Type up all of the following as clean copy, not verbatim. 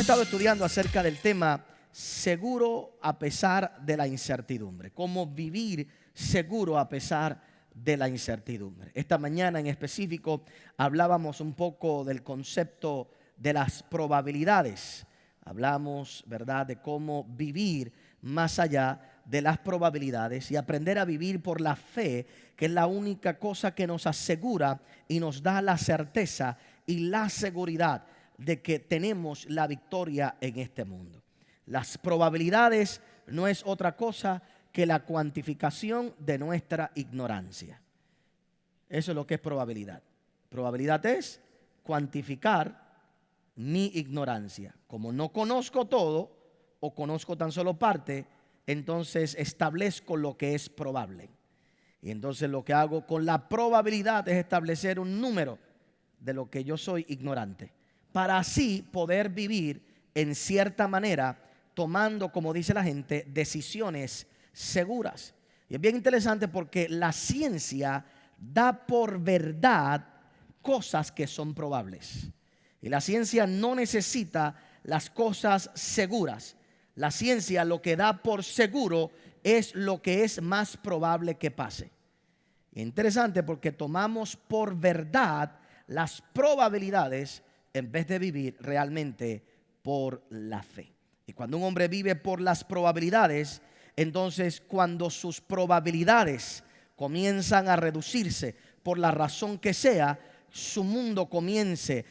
estado estudiando acerca del tema seguro a pesar de la incertidumbre. Cómo vivir seguro a pesar de la incertidumbre. Esta mañana en específico hablábamos un poco del concepto de las probabilidades. Hablamos, ¿verdad?, de cómo vivir más allá de las probabilidades y aprender a vivir por la fe, que es la única cosa que nos asegura y nos da la certeza y la seguridad de que tenemos la victoria en este mundo. Las probabilidades no es otra cosa que la cuantificación de nuestra ignorancia. Eso es lo que es probabilidad. Probabilidad es cuantificar mi ignorancia. Como no conozco todo o conozco tan solo parte, entonces establezco lo que es probable. Y entonces lo que hago con la probabilidad es establecer un número de lo que yo soy ignorante, para así poder vivir en cierta manera, tomando, como dice la gente, decisiones seguras. Y es bien interesante porque la ciencia da por verdad cosas que son probables. Y la ciencia no necesita las cosas seguras. La ciencia lo que da por seguro es lo que es más probable que pase. Y es interesante porque tomamos por verdad las probabilidades en vez de vivir realmente por la fe. Y cuando un hombre vive por las probabilidades, entonces cuando sus probabilidades comienzan a reducirse por la razón que sea, su mundo comienza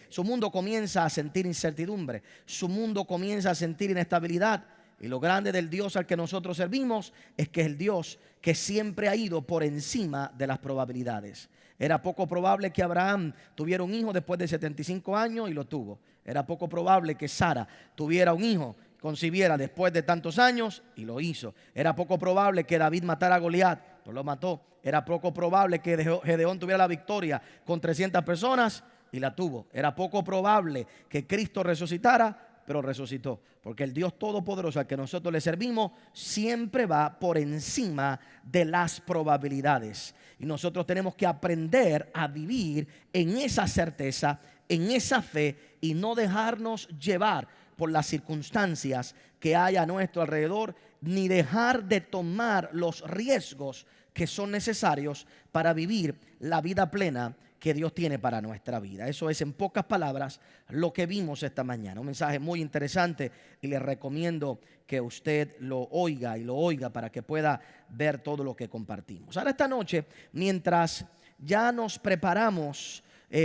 a sentir incertidumbre, su mundo comienza a sentir inestabilidad. Y lo grande del Dios al que nosotros servimos es que es el Dios que siempre ha ido por encima de las probabilidades. Era poco probable que Abraham tuviera un hijo después de 75 años y lo tuvo. Era poco probable que Sara tuviera un hijo, concibiera después de tantos años y lo hizo. Era poco probable que David matara a Goliat, pero lo mató. Era poco probable que Gedeón tuviera la victoria con 300 personas y la tuvo. Era poco probable que Cristo resucitara, pero resucitó, porque el Dios Todopoderoso al que nosotros le servimos siempre va por encima de las probabilidades. Y nosotros tenemos que aprender a vivir en esa certeza, en esa fe, y no dejarnos llevar por las circunstancias que hay a nuestro alrededor, ni dejar de tomar los riesgos que son necesarios para vivir la vida plena que Dios tiene para nuestra vida. Eso es, en pocas palabras, lo que vimos esta mañana. Un mensaje muy interesante y le recomiendo que usted lo oiga y lo oiga para que pueda ver todo lo que compartimos. Ahora, esta noche, mientras ya nos preparamos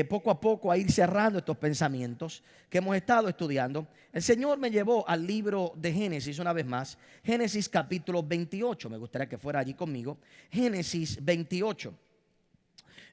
poco a poco a ir cerrando estos pensamientos que hemos estado estudiando, el Señor me llevó al libro de Génesis una vez más. Génesis capítulo 28. Me gustaría que fuera allí conmigo. Génesis 28.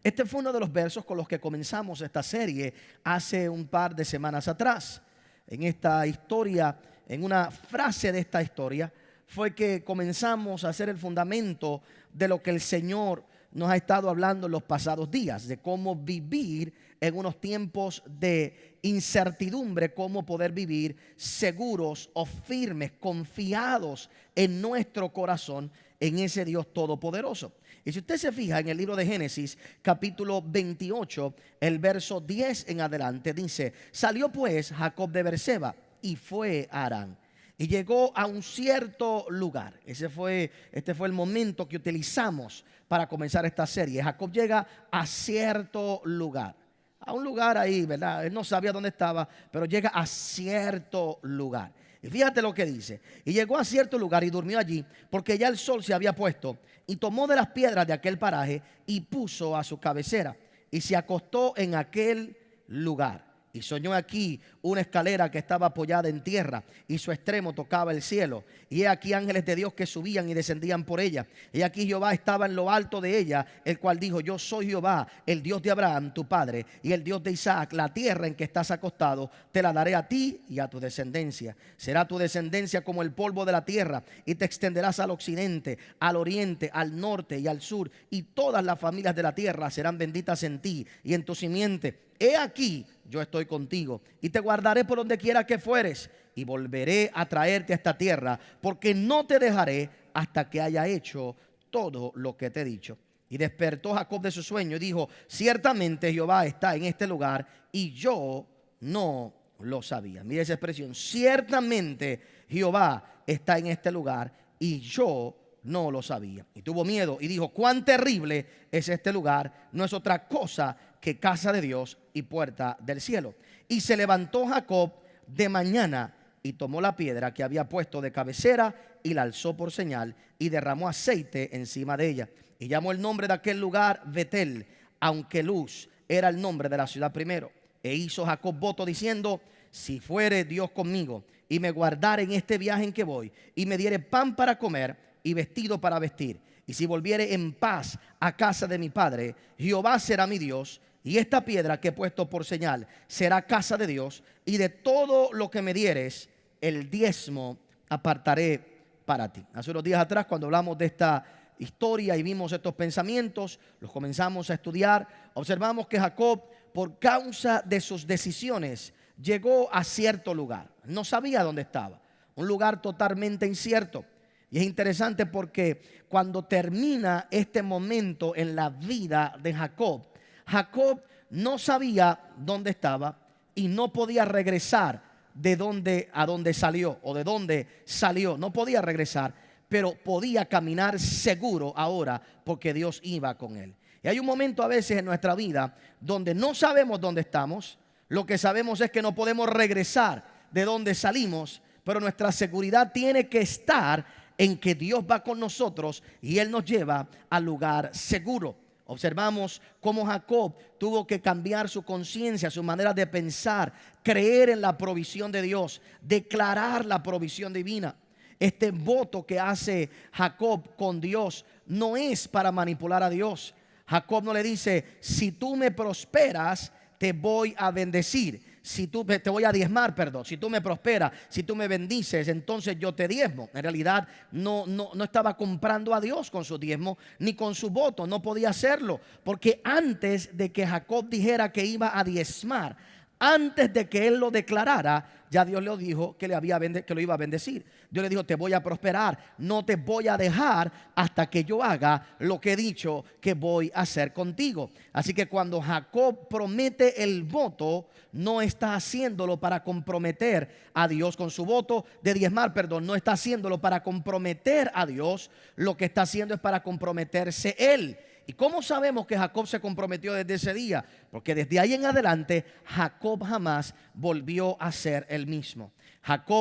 Este fue uno de los versos con los que comenzamos esta serie hace un par de semanas atrás. En esta historia, en una frase de esta historia, fue que comenzamos a hacer el fundamento de lo que el Señor nos ha estado hablando en los pasados días, de cómo vivir en unos tiempos de incertidumbre, cómo poder vivir seguros o firmes, confiados en nuestro corazón, en ese Dios todopoderoso. Y si usted se fija en el libro de Génesis, capítulo 28, el verso 10 en adelante, dice: salió pues Jacob de Berseba y fue a Harán. Y llegó a un cierto lugar. Este fue el momento que utilizamos para comenzar esta serie. Jacob llega a cierto lugar. A un lugar ahí, ¿verdad? Él no sabía dónde estaba, pero llega a cierto lugar. Y fíjate lo que dice: y llegó a cierto lugar y durmió allí, porque ya el sol se había puesto, y tomó de las piedras de aquel paraje y puso a su cabecera, y se acostó en aquel lugar. Y soñó aquí una escalera que estaba apoyada en tierra, y su extremo tocaba el cielo. Y he aquí ángeles de Dios que subían y descendían por ella. Y aquí Jehová estaba en lo alto de ella, el cual dijo: yo soy Jehová, el Dios de Abraham tu padre, y el Dios de Isaac. La tierra en que estás acostado te la daré a ti y a tu descendencia. Será tu descendencia como el polvo de la tierra, y te extenderás al occidente, al oriente, al norte y al sur. Y todas las familias de la tierra serán benditas en ti y en tu simiente. He aquí, yo estoy contigo y te guardaré por donde quiera que fueres, y volveré a traerte a esta tierra, porque no te dejaré hasta que haya hecho todo lo que te he dicho. Y despertó Jacob de su sueño y dijo: ciertamente Jehová está en este lugar y yo no lo sabía. Mira esa expresión: ciertamente Jehová está en este lugar y yo no lo sabía. Y tuvo miedo y dijo: cuán terrible es este lugar, no es otra cosa que casa de Dios y puerta del cielo. Y se levantó Jacob de mañana y tomó la piedra que había puesto de cabecera y la alzó por señal y derramó aceite encima de ella. Y llamó el nombre de aquel lugar Betel, aunque Luz era el nombre de la ciudad primero. E hizo Jacob voto diciendo: si fuere Dios conmigo y me guardare en este viaje en que voy, y me diere pan para comer y vestido para vestir, y si volviere en paz a casa de mi padre, Jehová será mi Dios, y esta piedra que he puesto por señal será casa de Dios, y de todo lo que me dieres, el diezmo apartaré para ti. Hace unos días atrás, cuando hablamos de esta historia y vimos estos pensamientos, los comenzamos a estudiar, observamos que Jacob, por causa de sus decisiones, llegó a cierto lugar. No sabía dónde estaba, un lugar totalmente incierto. Y es interesante porque cuando termina este momento en la vida de Jacob, Jacob no sabía dónde estaba y no podía regresar de donde a donde salió o de dónde salió. No podía regresar, pero podía caminar seguro ahora porque Dios iba con él. Y hay un momento a veces en nuestra vida donde no sabemos dónde estamos. Lo que sabemos es que no podemos regresar de donde salimos, pero nuestra seguridad tiene que estar en que Dios va con nosotros y Él nos lleva al lugar seguro. Observamos cómo Jacob tuvo que cambiar su conciencia, su manera de pensar, creer en la provisión de Dios, declarar la provisión divina. Este voto que hace Jacob con Dios no es para manipular a Dios. Jacob no le dice: si tú me prosperas, te voy a bendecir. Si tú te voy a diezmar, perdón. Si tú me prosperas, si tú me bendices, entonces yo te diezmo. En realidad no estaba comprando a Dios con su diezmo ni con su voto. No podía hacerlo, porque antes de que Jacob dijera que iba a diezmar, antes de que él lo declarara, ya Dios le dijo que lo iba a bendecir. Dios le dijo: te voy a prosperar, no te voy a dejar hasta que yo haga lo que he dicho que voy a hacer contigo. Así que cuando Jacob promete el voto, no está haciéndolo para comprometer a Dios con su voto de diezmar, perdón, no está haciéndolo para comprometer a Dios. Lo que está haciendo es para comprometerse él. ¿Y cómo sabemos que Jacob se comprometió desde ese día? Porque desde ahí en adelante Jacob jamás volvió a ser el mismo.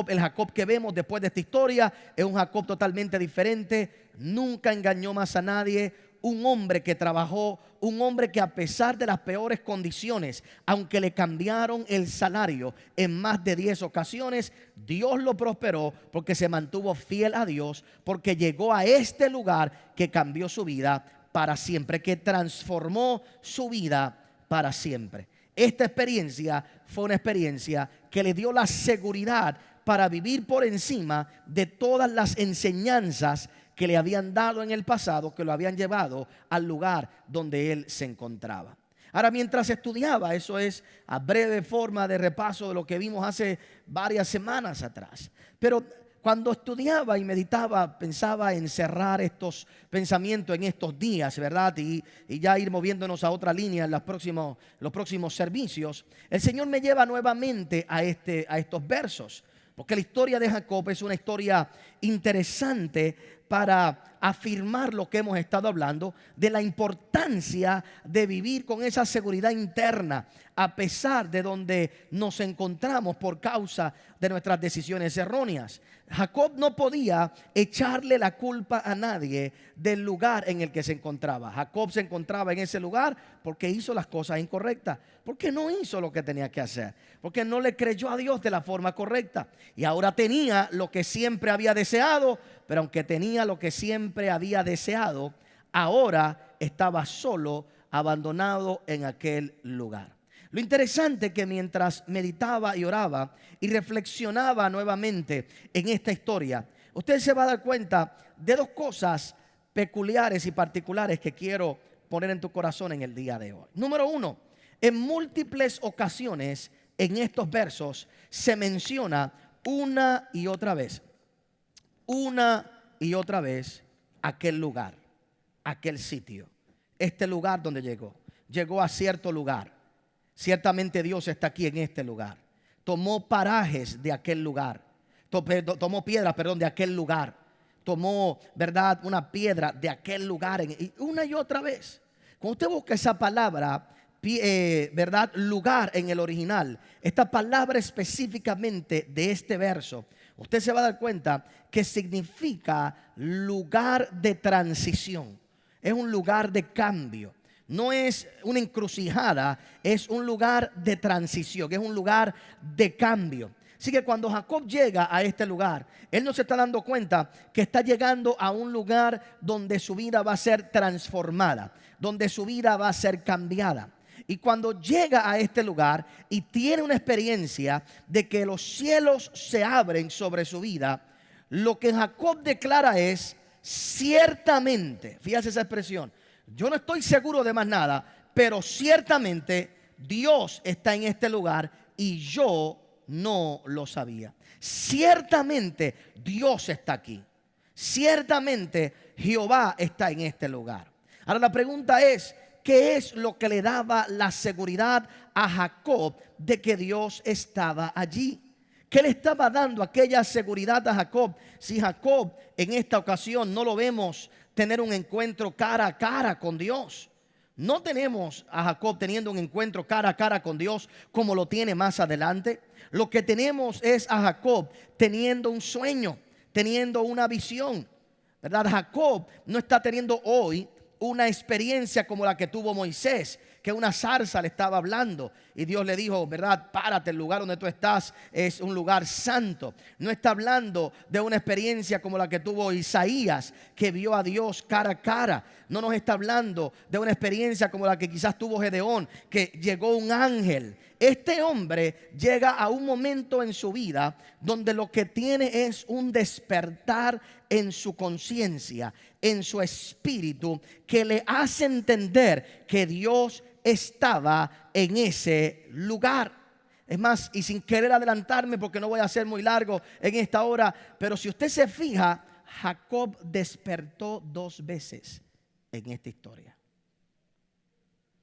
El Jacob que vemos después de esta historia es un Jacob totalmente diferente. Nunca engañó más a nadie. Un hombre que trabajó, un hombre que a pesar de las peores condiciones, aunque le cambiaron el salario en más de 10 ocasiones, Dios lo prosperó porque se mantuvo fiel a Dios, porque llegó a este lugar que cambió su vida para siempre, que transformó su vida para siempre. Esta experiencia fue una experiencia que le dio la seguridad para vivir por encima de todas las enseñanzas que le habían dado en el pasado, que lo habían llevado al lugar donde él se encontraba. Ahora, mientras estudiaba, eso es a breve forma de repaso de lo que vimos hace varias semanas atrás, pero cuando estudiaba y meditaba, pensaba en cerrar estos pensamientos en estos días, ¿verdad? Y ya ir moviéndonos a otra línea en los próximos servicios. El Señor me lleva nuevamente a estos versos, porque la historia de Jacob es una historia interesante para afirmar lo que hemos estado hablando de la importancia de vivir con esa seguridad interna a pesar de donde nos encontramos por causa de nuestras decisiones erróneas. Jacob no podía echarle la culpa a nadie del lugar en el que se encontraba. Jacob se encontraba en ese lugar porque hizo las cosas incorrectas, porque no hizo lo que tenía que hacer, porque no le creyó a Dios de la forma correcta. Y ahora tenía lo que siempre había deseado, pero aunque tenía lo que siempre había deseado, ahora estaba solo, abandonado en aquel lugar. Lo interesante es que mientras meditaba y oraba y reflexionaba nuevamente en esta historia, usted se va a dar cuenta de dos cosas peculiares y particulares que quiero poner en tu corazón en el día de hoy. Número uno, en múltiples ocasiones en estos versos se menciona una y otra vez aquel lugar, aquel sitio, este lugar donde llegó a cierto lugar. Ciertamente Dios está aquí en este lugar. tomó parajes de aquel lugar, tomó piedras, perdón, de aquel lugar, tomó, ¿verdad?, una piedra de aquel lugar, y una y otra vez. Cuando usted busca esa palabra, ¿verdad?, lugar en el original, esta palabra específicamente de este verso, usted se va a dar cuenta que significa lugar de transición. Es un lugar de cambio. No es una encrucijada, es un lugar de transición, es un lugar de cambio. Así que cuando Jacob llega a este lugar, él no se está dando cuenta que está llegando a un lugar donde su vida va a ser transformada, donde su vida va a ser cambiada. Y cuando llega a este lugar y tiene una experiencia de que los cielos se abren sobre su vida, lo que Jacob declara es: ciertamente, fíjate esa expresión, yo no estoy seguro de más nada, pero ciertamente Dios está en este lugar y yo no lo sabía. Ciertamente Dios está aquí. Ciertamente Jehová está en este lugar. Ahora la pregunta es: ¿qué es lo que le daba la seguridad a Jacob de que Dios estaba allí? ¿Qué le estaba dando aquella seguridad a Jacob? Si Jacob en esta ocasión no lo vemos tener un encuentro cara a cara con Dios. No tenemos a Jacob teniendo un encuentro cara a cara con Dios como lo tiene más adelante. Lo que tenemos es a Jacob teniendo un sueño, teniendo una visión, ¿verdad? Jacob no está teniendo hoy una experiencia como la que tuvo Moisés, que una zarza le estaba hablando y Dios le dijo, ¿verdad?, párate, el lugar donde tú estás es un lugar santo. No está hablando de una experiencia como la que tuvo Isaías, que vio a Dios cara a cara. No nos está hablando de una experiencia como la que quizás tuvo Gedeón, que llegó un ángel. Este hombre llega a un momento en su vida donde lo que tiene es un despertar en su conciencia, en su espíritu, que le hace entender que Dios estaba en ese lugar. Es más, y sin querer adelantarme porque no voy a ser muy largo en esta hora, pero si usted se fija, Jacob despertó 2 veces en esta historia.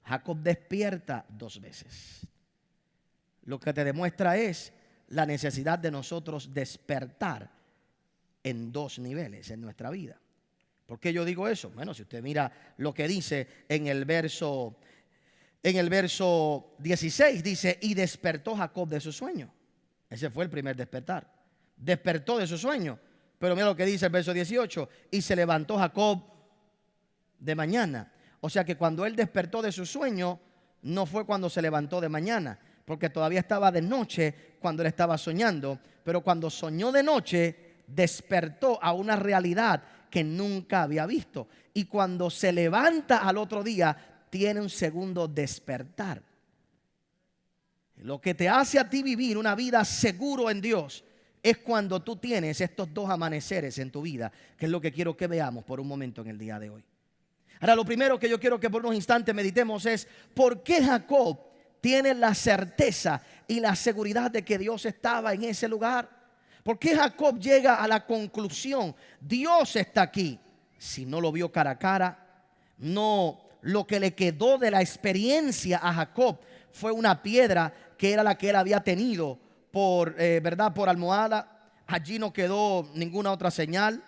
Jacob despierta 2 veces. Lo que te demuestra es la necesidad de nosotros despertar en 2 niveles en nuestra vida. ¿Por qué yo digo eso? Bueno, si usted mira lo que dice en el verso 16, dice: y despertó Jacob de su sueño. Ese fue el primer despertar. Despertó de su sueño. Pero mira lo que dice el verso 18: y se levantó Jacob de mañana. O sea que cuando él despertó de su sueño, no fue cuando se levantó de mañana, porque todavía estaba de noche cuando él estaba soñando. Pero cuando soñó de noche, despertó a una realidad que nunca había visto. Y cuando se levanta al otro día, tiene un segundo despertar. Lo que te hace a ti vivir una vida seguro en Dios es cuando tú tienes estos 2 amaneceres en tu vida, que es lo que quiero que veamos por un momento en el día de hoy. Ahora, lo primero que yo quiero que por unos instantes meditemos es: ¿por qué Jacob tiene la certeza y la seguridad de que Dios estaba en ese lugar? ¿Por qué Jacob llega a la conclusión: Dios está aquí? Si no lo vio cara a cara, no. Lo que le quedó de la experiencia a Jacob fue una piedra que era la que él había tenido por almohada. Allí no quedó ninguna otra señal.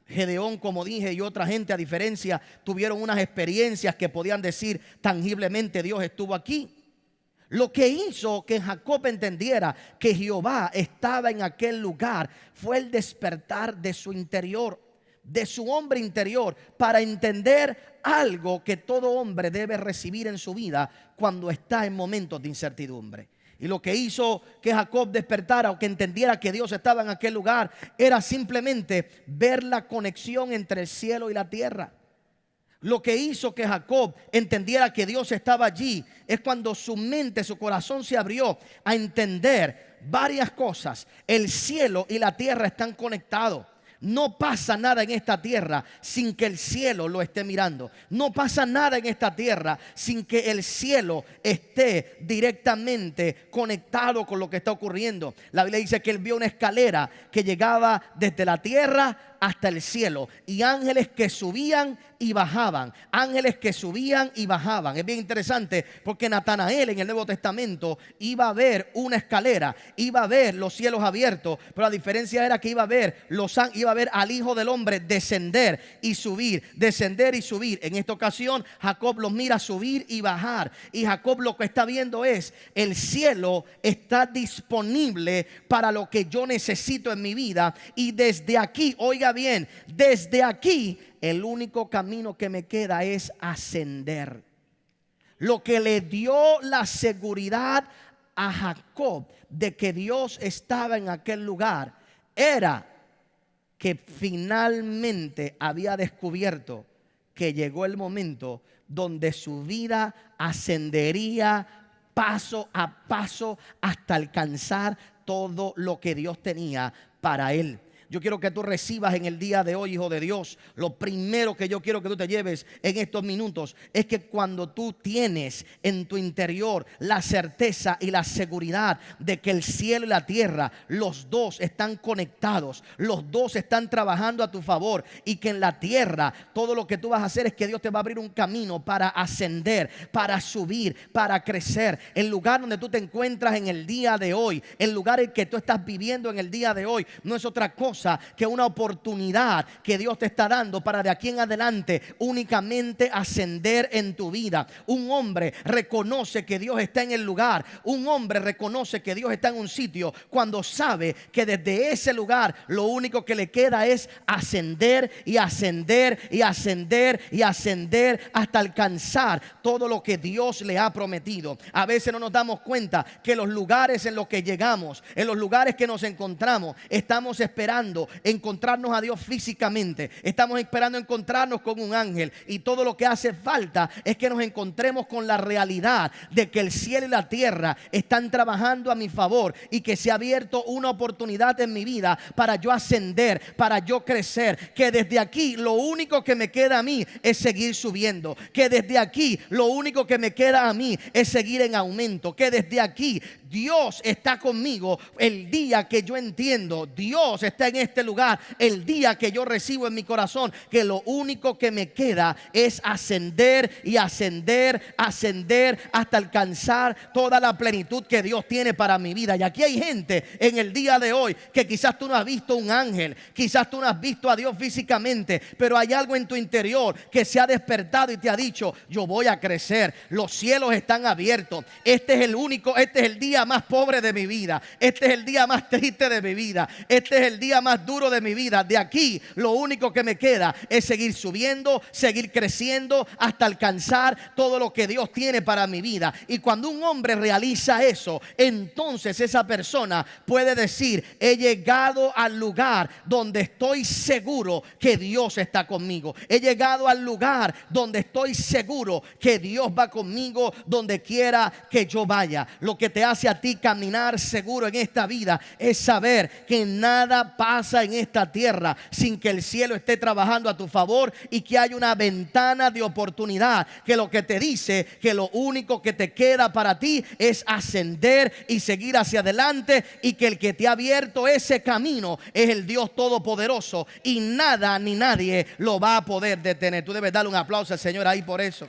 Gedeón, como dije, y otra gente, a diferencia, tuvieron unas experiencias que podían decir tangiblemente: Dios estuvo aquí. Lo que hizo que Jacob entendiera que Jehová estaba en aquel lugar fue el despertar de su interior, de su hombre interior, para entender algo que todo hombre debe recibir en su vida cuando está en momentos de incertidumbre. Y lo que hizo que Jacob despertara o que entendiera que Dios estaba en aquel lugar era simplemente ver la conexión entre el cielo y la tierra. Lo que hizo que Jacob entendiera que Dios estaba allí es cuando su mente, su corazón se abrió a entender varias cosas. El cielo y la tierra están conectados. No pasa nada en esta tierra sin que el cielo lo esté mirando. No pasa nada en esta tierra sin que el cielo esté directamente conectado con lo que está ocurriendo. La Biblia dice que él vio una escalera que llegaba desde la tierra hasta el cielo, y ángeles que subían y bajaban, ángeles que subían y bajaban. Es bien interesante porque Natanael en el Nuevo Testamento iba a ver una escalera, iba a ver los cielos abiertos, pero la diferencia era que iba a ver al Hijo del Hombre descender y subir, descender y subir. En esta ocasión Jacob los mira subir y bajar, y Jacob lo que está viendo es: el cielo está disponible para lo que yo necesito en mi vida, y desde aquí, oiga bien, desde aquí el único camino que me queda es ascender. Lo que le dio la seguridad a Jacob de que Dios estaba en aquel lugar era que finalmente había descubierto que llegó el momento donde su vida ascendería paso a paso hasta alcanzar todo lo que Dios tenía para él. Yo quiero que tú recibas en el día de hoy, hijo de Dios, lo primero que yo quiero que tú te lleves en estos minutos es que cuando tú tienes en tu interior la certeza y la seguridad de que el cielo y la tierra, los dos están conectados, los dos están trabajando a tu favor, y que en la tierra todo lo que tú vas a hacer es que Dios te va a abrir un camino para ascender, para subir, para crecer. El lugar donde tú te encuentras en el día de hoy, el lugar en que tú estás viviendo en el día de hoy, no es otra cosa que una oportunidad que Dios te está dando para de aquí en adelante únicamente ascender en tu vida. Un hombre reconoce que Dios está en el lugar. Un hombre reconoce que Dios está en un sitio cuando sabe que desde ese lugar lo único que le queda es ascender y ascender y ascender y ascender hasta alcanzar todo lo que Dios le ha prometido. A veces no nos damos cuenta que los lugares en los que llegamos, en los lugares que nos encontramos, estamos esperando encontrarnos a Dios físicamente, estamos esperando encontrarnos con un ángel, y todo lo que hace falta es que nos encontremos con la realidad de que el cielo y la tierra están trabajando a mi favor, y que se ha abierto una oportunidad en mi vida para yo ascender, para yo crecer, que desde aquí lo único que me queda a mí es seguir subiendo, que desde aquí lo único que me queda a mí es seguir en aumento, que desde aquí Dios está conmigo el día que yo entiendo, Dios está en este lugar el día que yo recibo en mi corazón que lo único que me queda es ascender y ascender, ascender hasta alcanzar toda la plenitud que Dios tiene para mi vida. Y aquí hay gente en el día de hoy que quizás tú no has visto un ángel, quizás tú no has visto a Dios físicamente, pero hay algo en tu interior que se ha despertado y te ha dicho: yo voy a crecer, los cielos están abiertos, este es el día más pobre de mi vida, este es el día más triste de mi vida, este es el día más duro de mi vida. De aquí lo único que me queda es seguir subiendo, seguir creciendo hasta alcanzar todo lo que Dios tiene para mi vida. Y cuando un hombre realiza eso, entonces esa persona puede decir: he llegado al lugar donde estoy seguro que Dios está conmigo, he llegado al lugar donde estoy seguro que Dios va conmigo donde quiera que yo vaya. Lo que te hace a ti caminar seguro en esta vida es saber que nada pasa en esta tierra sin que el cielo esté trabajando a tu favor, y que hay una ventana de oportunidad que lo que te dice que lo único que te queda para ti es ascender y seguir hacia adelante, y que el que te ha abierto ese camino es el Dios Todopoderoso, y nada ni nadie lo va a poder detener. Tú debes darle un aplauso al Señor ahí por eso.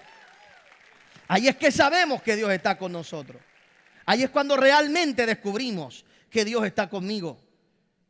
Ahí es que sabemos que Dios está con nosotros. Ahí es cuando realmente descubrimos que Dios está conmigo.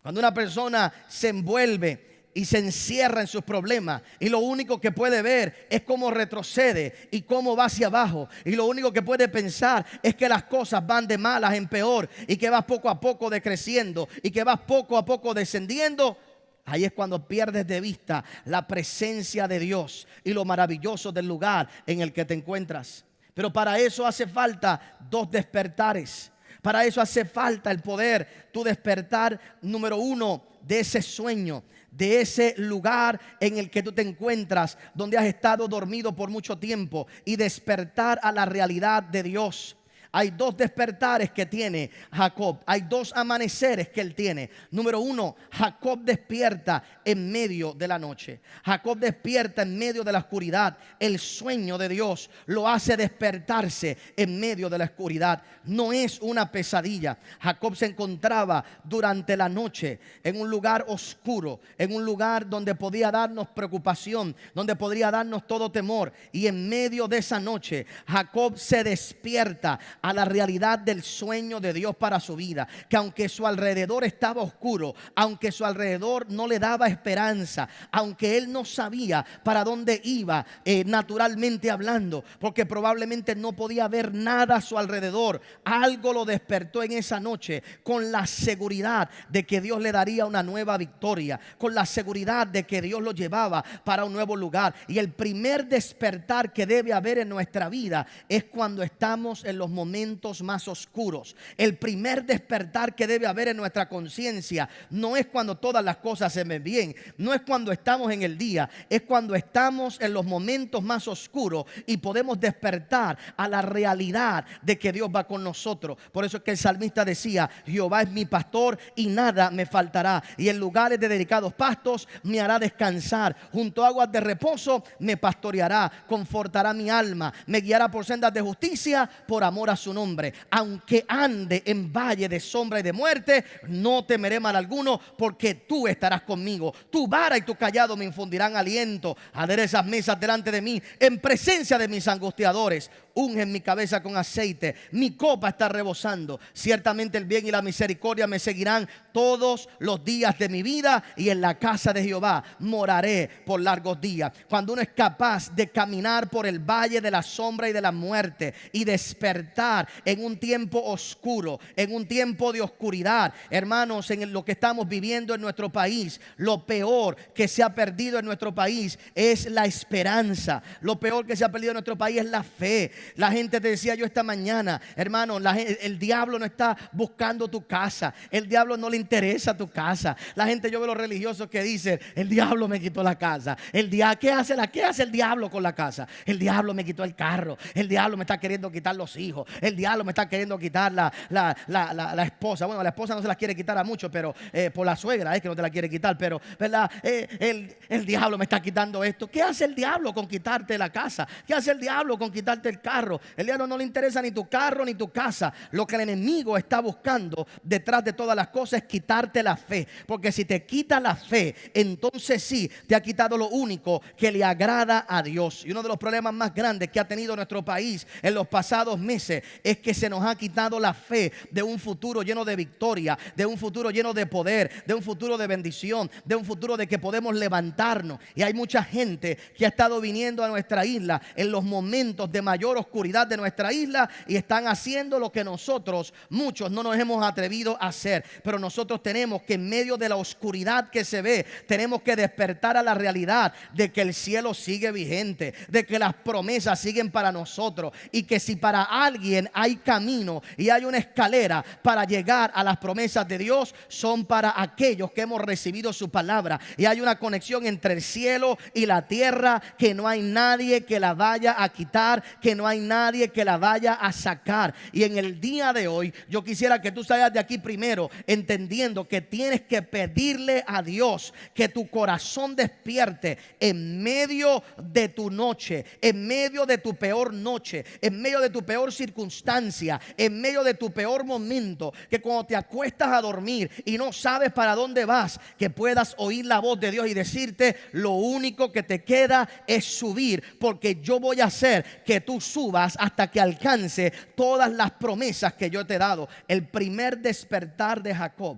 Cuando una persona se envuelve y se encierra en sus problemas, y lo único que puede ver es cómo retrocede y cómo va hacia abajo, y lo único que puede pensar es que las cosas van de malas en peor, y que vas poco a poco decreciendo, y que vas poco a poco descendiendo. Ahí es cuando pierdes de vista la presencia de Dios y lo maravilloso del lugar en el que te encuentras. Pero para eso hace falta dos despertares. Para eso hace falta el poder tu despertar, número uno, de ese sueño, de ese lugar en el que tú te encuentras, donde has estado dormido por mucho tiempo, y despertar a la realidad de Dios. Hay dos despertares que tiene Jacob. Hay dos amaneceres que él tiene. Número uno, Jacob despierta en medio de la noche. Jacob despierta en medio de la oscuridad. El sueño de Dios lo hace despertarse en medio de la oscuridad. No es una pesadilla. Jacob se encontraba durante la noche en un lugar oscuro, en un lugar donde podía darnos preocupación, donde podría darnos todo temor. Y en medio de esa noche, Jacob se despierta a la realidad del sueño de Dios para su vida. Que aunque su alrededor estaba oscuro, aunque su alrededor no le daba esperanza, aunque él no sabía para dónde iba naturalmente hablando, porque probablemente no podía ver nada a su alrededor, algo lo despertó en esa noche con la seguridad de que Dios le daría una nueva victoria, con la seguridad de que Dios lo llevaba para un nuevo lugar. Y el primer despertar que debe haber en nuestra vida es cuando estamos en los momentos más oscuros. El primer despertar que debe haber en nuestra conciencia no es cuando todas las cosas se ven bien, no es cuando estamos en el día, es cuando estamos en los momentos más oscuros y podemos despertar a la realidad de que Dios va con nosotros. Por eso es que el salmista decía: Jehová es mi pastor y nada me faltará, y en lugares de delicados pastos me hará descansar, junto a aguas de reposo me pastoreará, confortará mi alma, me guiará por sendas de justicia por amor a su nombre. Aunque ande en valle de sombra y de muerte, no temeré mal alguno, porque tú estarás conmigo. Tu vara y tu cayado me infundirán aliento. Aderezas mesas delante de mí en presencia de mis angustiadores. Ungen mi cabeza con aceite, mi copa está rebosando. Ciertamente el bien y la misericordia me seguirán todos los días de mi vida, y en la casa de Jehová moraré por largos días. Cuando uno es capaz de caminar por el valle de la sombra y de la muerte y despertar en un tiempo oscuro, en un tiempo de oscuridad, hermanos, en lo que estamos viviendo en nuestro país, lo peor que se ha perdido en nuestro país es la esperanza. Lo peor que se ha perdido en nuestro país es la fe. La gente, te decía yo esta mañana, hermano, el diablo no está buscando tu casa, el diablo no le interesa tu casa. La gente, yo veo los religiosos que dicen: el diablo me quitó la casa. ¿Qué hace el diablo con la casa? El diablo me quitó el carro, el diablo me está queriendo quitar los hijos, el diablo me está queriendo quitar la esposa. Bueno, la esposa no se la quiere quitar a muchos, pero por la suegra es que no te la quiere quitar, pero ¿verdad? El diablo me está quitando esto. ¿Qué hace el diablo con quitarte la casa? ¿Qué hace el diablo con quitarte el carro? El diablo no le interesa ni tu carro ni tu casa. Lo que el enemigo está buscando detrás de todas las cosas es quitarte la fe, porque si te quita la fe, entonces sí te ha quitado lo único que le agrada a Dios. Y uno de los problemas más grandes que ha tenido nuestro país en los pasados meses es que se nos ha quitado la fe de un futuro lleno de victoria, de un futuro lleno de poder, de un futuro de bendición, de un futuro de que podemos levantarnos. Y hay mucha gente que ha estado viniendo a nuestra isla en los momentos de mayor oscuridad de nuestra isla y están haciendo lo que nosotros, muchos, no nos hemos atrevido a hacer. Pero nosotros tenemos que, en medio de la oscuridad que se ve, tenemos que despertar a la realidad de que el cielo sigue vigente, de que las promesas siguen para nosotros, y que si para alguien hay camino y hay una escalera para llegar a las promesas de Dios, son para aquellos que hemos recibido su palabra. Y hay una conexión entre el cielo y la tierra que no hay nadie que la vaya a quitar, que no hay nadie que la vaya a sacar. Y en el día de hoy yo quisiera que tú salgas de aquí primero entendiendo que tienes que pedirle a Dios que tu corazón despierte en medio de tu noche, en medio de tu peor noche, en medio de tu peor circunstancia, en medio de tu peor momento. Que cuando te acuestas a dormir y no sabes para dónde vas, que puedas oír la voz de Dios y decirte: lo único que te queda es subir, porque yo voy a hacer que tú subas hasta que alcance todas las promesas que yo te he dado. El primer despertar de Jacob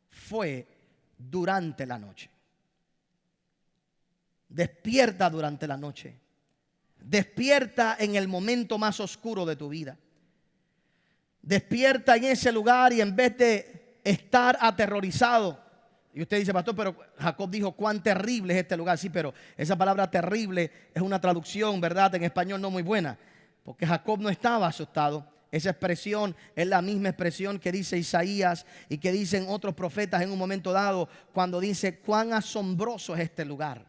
fue durante la noche. Despierta durante la noche. Despierta en el momento más oscuro de tu vida. Despierta en ese lugar, y en vez de estar aterrorizado, y usted dice: pastor, pero Jacob dijo cuán terrible es este lugar. Sí, pero esa palabra terrible es una traducción, ¿verdad?, en español no muy buena, porque Jacob no estaba asustado. Esa expresión es la misma expresión que dice Isaías y que dicen otros profetas en un momento dado, cuando dice: cuán asombroso es este lugar.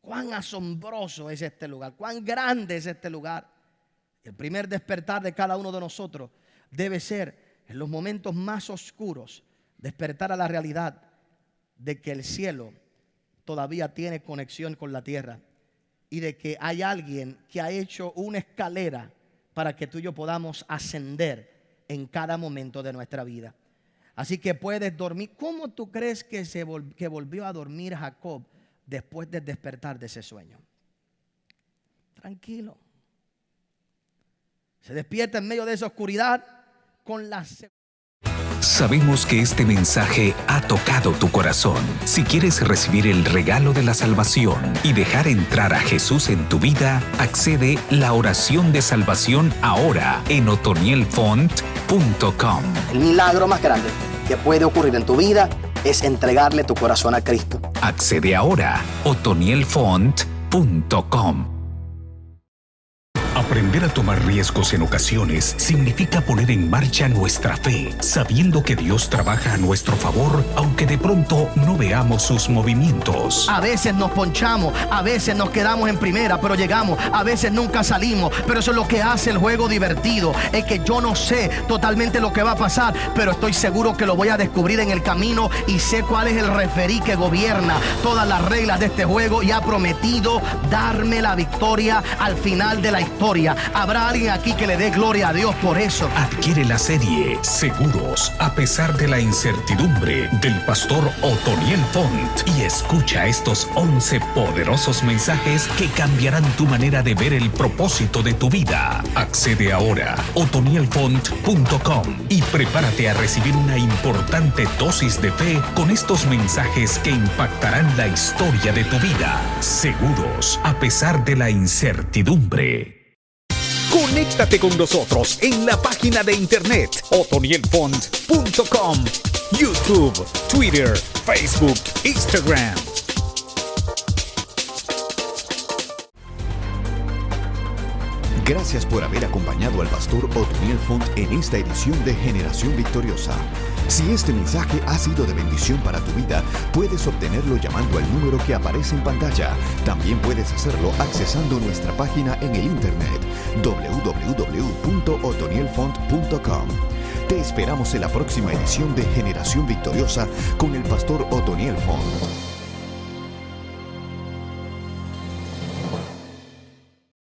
Cuán asombroso es este lugar, cuán grande es este lugar. El primer despertar de cada uno de nosotros debe ser en los momentos más oscuros, despertar a la realidad de que el cielo todavía tiene conexión con la tierra y de que hay alguien que ha hecho una escalera para que tú y yo podamos ascender en cada momento de nuestra vida. Así que puedes dormir. ¿Cómo tú crees que volvió a dormir Jacob después de despertar de ese sueño? Tranquilo. Se despierta en medio de esa oscuridad con la seguridad. Sabemos que este mensaje ha tocado tu corazón. Si quieres recibir el regalo de la salvación y dejar entrar a Jesús en tu vida, accede la oración de salvación ahora en otonielfont.com. El milagro más grande que puede ocurrir en tu vida es entregarle tu corazón a Cristo. Accede ahora otonielfont.com. Aprender a tomar riesgos en ocasiones significa poner en marcha nuestra fe, sabiendo que Dios trabaja a nuestro favor, aunque de pronto no veamos sus movimientos. A veces nos ponchamos, a veces nos quedamos en primera, pero llegamos, a veces nunca salimos, pero eso es lo que hace el juego divertido. Es que yo no sé totalmente lo que va a pasar, pero estoy seguro que lo voy a descubrir en el camino y sé cuál es el referí que gobierna todas las reglas de este juego y ha prometido darme la victoria al final de la historia. Habrá alguien aquí que le dé gloria a Dios por eso. Adquiere la serie Seguros a pesar de la incertidumbre del pastor Otoniel Font y escucha estos 11 poderosos mensajes que cambiarán tu manera de ver el propósito de tu vida. Accede ahora a otonielfont.com y prepárate a recibir una importante dosis de fe con estos mensajes que impactarán la historia de tu vida. Seguros a pesar de la incertidumbre. Conéctate con nosotros en la página de internet otonielfont.com, YouTube, Twitter, Facebook, Instagram. Gracias por haber acompañado al pastor Otoniel Font en esta edición de Generación Victoriosa. Si este mensaje ha sido de bendición para tu vida, puedes obtenerlo llamando al número que aparece en pantalla. También puedes hacerlo accesando nuestra página en el internet www.otonielfont.com. Te esperamos en la próxima edición de Generación Victoriosa con el pastor Otoniel Font.